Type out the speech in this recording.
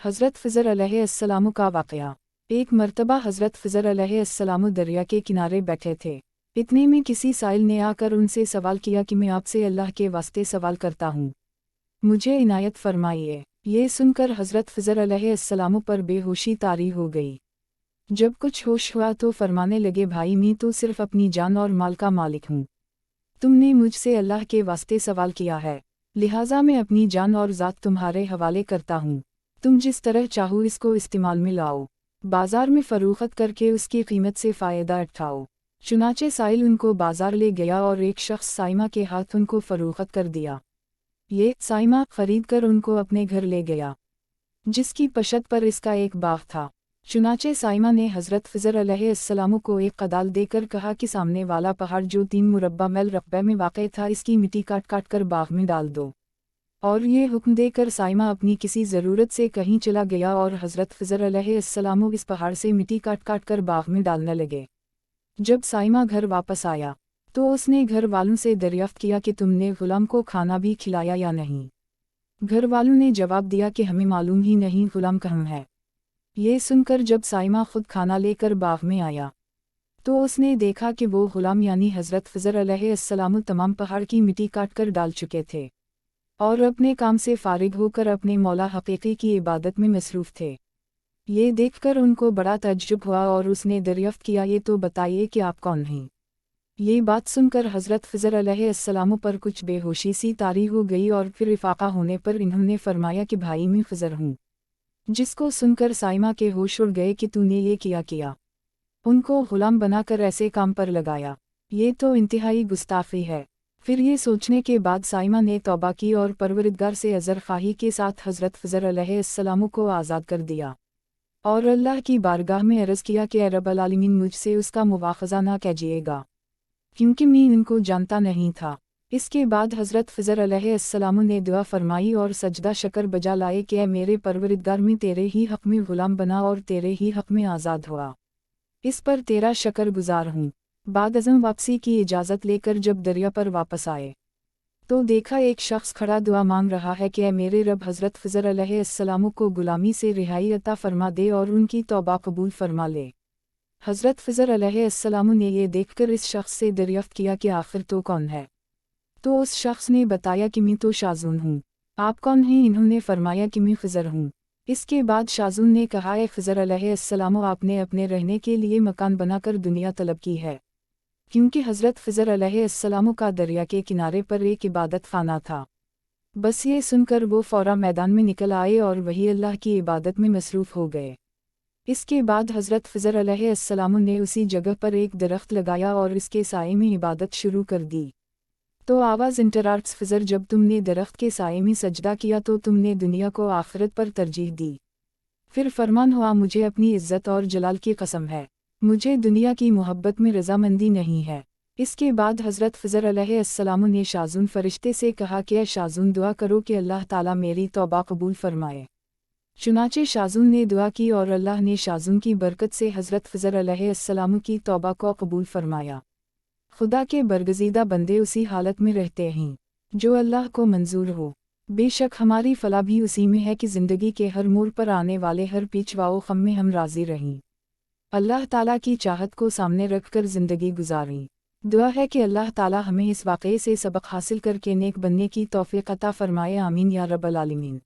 हज़रत फ़िज़र अलैहिस्सलाम का वाक़या। एक मर्तबा हज़रत फ़िज़र अलैहिस्सलाम दरिया के किनारे बैठे थे। इतने में किसी साइल ने आकर उनसे सवाल किया कि मैं आपसे अल्लाह के वास्ते सवाल करता हूँ, मुझे इनायत फरमाइए। ये सुनकर हज़रत फ़िज़र अलैहिस्सलाम पर बेहोशी तारी हो गई। जब कुछ होश हुआ तो फरमाने लगे, भाई मैं तो सिर्फ़ अपनी जान और माल का मालिक हूँ। तुमने मुझसे अल्लाह के वास्ते सवाल किया है, लिहाजा मैं अपनी जान और ज़ात तुम्हारे हवाले करता हूँ। तुम जिस तरह चाहो इसको इस्तेमाल में लाओ, बाज़ार में फ़रोख्त करके उसकी कीमत से फ़ायदा उठाओ। चुनाचे साइल उनको बाज़ार ले गया और एक शख्स साइमा के हाथ उनको फ़रोख्त कर दिया। ये साइमा खरीद कर उनको अपने घर ले गया, जिसकी पशत पर इसका एक बाग था। चुनाचे साइमा ने हज़रत फ़िज़र अलैहिस्सलाम को एक कदाल देकर कहा कि सामने वाला पहाड़ जो 3 मुरब्बा मैल रकबे में वाक़ था, इसकी मिट्टी काट काट कर बाग में डाल दो। और ये हुक्म देकर साइमा अपनी किसी ज़रूरत से कहीं चला गया और हज़रत फ़िज़र अलैहिस्सलाम इस पहाड़ से मिट्टी काट काट कर बाग में डालने लगे। जब साइमा घर वापस आया तो उसने घर वालों से दरियाफ्त किया कि तुमने ग़ुलाम को खाना भी खिलाया या नहीं। घर वालों ने जवाब दिया कि हमें मालूम ही नहीं ग़ुलाम कहाँ है। ये सुनकर जब साइमा खुद खाना लेकर बाग में आया तो उसने देखा कि वो ग़ुलाम यानी हज़रत फ़िज़र अलैहिस्सलाम तमाम पहाड़ की मिट्टी काट कर डाल चुके थे और अपने काम से फ़ारिग होकर अपने मौला हक़ीक़ी की इबादत में मसरूफ़ थे। ये देखकर उनको बड़ा तज्जुब हुआ और उसने दरियाफ्त किया, ये तो बताइए कि आप कौन हैं। ये बात सुनकर हज़रत फ़िज़र अलैहिस्सलाम पर कुछ बेहोशी सी तारी हो गई और फिर इफ़ाक़ा होने पर इन्होंने फरमाया कि भाई मैं फ़िज़र हूँ। जिसको सुनकर साइमा के होश उड़ गए कि तूने ये किया। उनको ग़ुलाम बनाकर ऐसे काम पर लगाया, ये तो इंतहाई गुस्ताख़ी है। फिर ये सोचने के बाद साइमा ने तौबा की और परवरिदगार से अज़र ख़ाही के साथ हज़रत फ़िज़र अलैहिस्सलाम को आज़ाद कर दिया और अल्लाह की बारगाह में अर्ज़ किया कि रब्बुल आलमीन मुझसे उसका मुआख़ज़ा ना कीजिएगा, क्योंकि मैं इनको जानता नहीं था। इसके बाद हज़रत फ़िज़र अलैहिस्सलाम ने दुआ फरमाई और सजदा शकर बजा लाए कि ऐ मेरे परवरिदगार, मैं तेरे ही हक़ में ग़ुलाम बना और तेरे ही हक़ में आज़ाद हुआ, इस पर तेरा शकर गुज़ार हूँ। बाद अज़म वापसी की इजाज़त लेकर जब दरिया पर वापस आए तो देखा एक शख्स खड़ा दुआ मांग रहा है कि ऐ मेरे रब, हज़रत फ़िज़र अलैहिस्सलाम को ग़ुलामी से रिहाई अता फ़रमा दे और उनकी तौबा कबूल फ़रमा ले। हज़रत फ़िज़र अलैहिस्सलाम ने ये देखकर इस शख्स से दरियाफ़्त किया कि आखिर तो कौन है। तो उस शख्स ने बताया कि मैं तो शाज़ून हूँ। आप कौन हैं? इन्होंने फरमाया कि मैं फ़िज़र हूँ। इसके बाद शाज़ून ने कहा, ऐ फ़िज़र अलैहिस्सलाम, आपने अपने रहने के लिए मकान बनाकर दुनिया तलब की है, क्योंकि हज़रत फ़िज़र अलैहिस्सलाम का दरिया के किनारे पर एक इबादत खाना था। बस ये सुनकर वो फ़ौरा मैदान में निकल आए और वही अल्लाह की इबादत में मसरूफ़ हो गए। इसके बाद हज़रत फ़िज़र अलैहिस्सलाम ने उसी जगह पर एक दरख्त लगाया और इसके साए में इबादत शुरू कर दी। तो आवाज़ इंटरार्ट्स, फ़िज़र, जब तुमने दरख्त के साए में सजदा किया तो तुमने दुनिया को आखिरत पर तरजीह दी। फिर फरमान हुआ, मुझे अपनी इज़्ज़त और जलाल की कसम है, मुझे दुनिया की मोहब्बत में रज़ामंदी नहीं है। इसके बाद हज़रत फ़िज़र अलैहिस्सलाम ने शाज़ून फ़रिश्ते से कहा कि ऐ शाज़ून, दुआ करो कि अल्लाह ताला मेरी तौबा कबूल फ़रमाए। चुनाचे शाज़ून ने दुआ की और अल्लाह ने शाज़ून की बरकत से हज़रत फ़िज़र अलैहिस्सलाम की तौबा को कबूल फ़रमाया। खुदा के बरगज़ीदा बंदे उसी हालत में रहते हैं जो अल्लाह को मंजूर हो। बेशक हमारी फलाह भी उसी में है कि ज़िंदगी के हर मोड़ पर आने वाले हर पिछवाओ ख़म में हम राज़ी रहें, अल्लाह ताला की चाहत को सामने रखकर ज़िंदगी गुजारें। दुआ है कि अल्लाह ताला हमें इस वाक़ये से सबक हासिल करके नेक बनने की तौफ़ीक़ अता फ़रमाए। आमीन या रब्बल आलमीन।